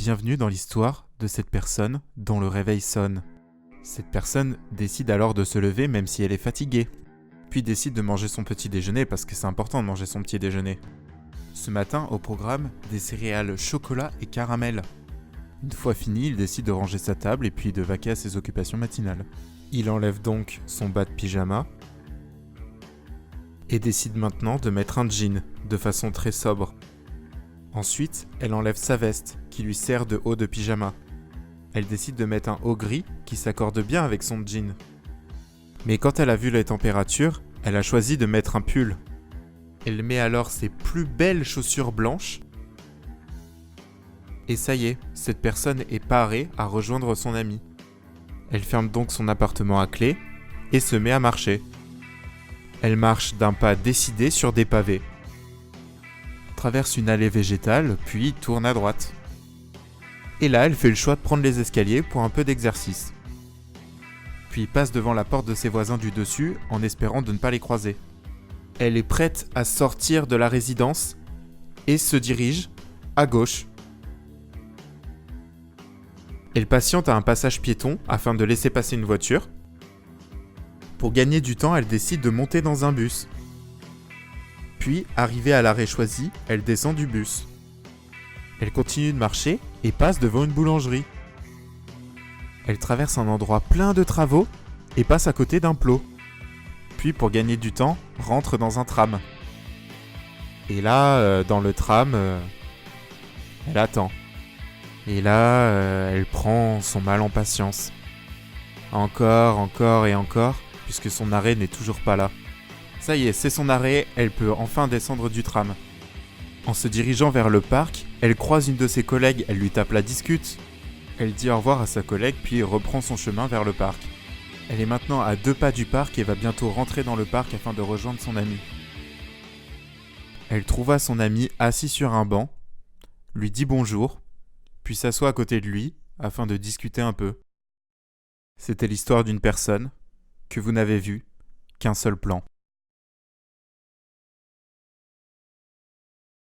Bienvenue dans l'histoire de cette personne dont le réveil sonne. Cette personne décide alors de se lever même si elle est fatiguée, puis décide de manger son petit déjeuner parce que c'est important de manger son petit déjeuner. Ce matin, au programme, des céréales chocolat et caramel. Une fois fini, il décide de ranger sa table et puis de vaquer à ses occupations matinales. Il enlève donc son bas de pyjama et décide maintenant de mettre un jean de façon très sobre. Ensuite, elle enlève sa veste qui lui sert de haut de pyjama. Elle décide de mettre un haut gris qui s'accorde bien avec son jean. Mais quand elle a vu les températures, elle a choisi de mettre un pull. Elle met alors ses plus belles chaussures blanches. Et ça y est, cette personne est parée à rejoindre son ami. Elle ferme donc son appartement à clé et se met à marcher. Elle marche d'un pas décidé sur des pavés. Traverse une allée végétale, puis tourne à droite. Et là, elle fait le choix de prendre les escaliers pour un peu d'exercice. Puis passe devant la porte de ses voisins du dessus en espérant de ne pas les croiser. Elle est prête à sortir de la résidence et se dirige à gauche. Elle patiente à un passage piéton afin de laisser passer une voiture. Pour gagner du temps, elle décide de monter dans un bus. Puis, arrivée à l'arrêt choisi, elle descend du bus. Elle continue de marcher et passe devant une boulangerie. Elle traverse un endroit plein de travaux et passe à côté d'un plot. Puis, pour gagner du temps, rentre dans un tram. Et là, dans le tram, elle attend. Et là, elle prend son mal en patience. Encore et encore, puisque son arrêt n'est toujours pas là. Ça y est, c'est son arrêt, elle peut enfin descendre du tram. En se dirigeant vers le parc, elle croise une de ses collègues, elle lui tape la discute. Elle dit au revoir à sa collègue, puis reprend son chemin vers le parc. Elle est maintenant à 2 pas du parc et va bientôt rentrer dans le parc afin de rejoindre son ami. Elle trouva son ami assis sur un banc, lui dit bonjour, puis s'assoit à côté de lui afin de discuter un peu. C'était l'histoire d'une personne que vous n'avez vue qu'un seul plan.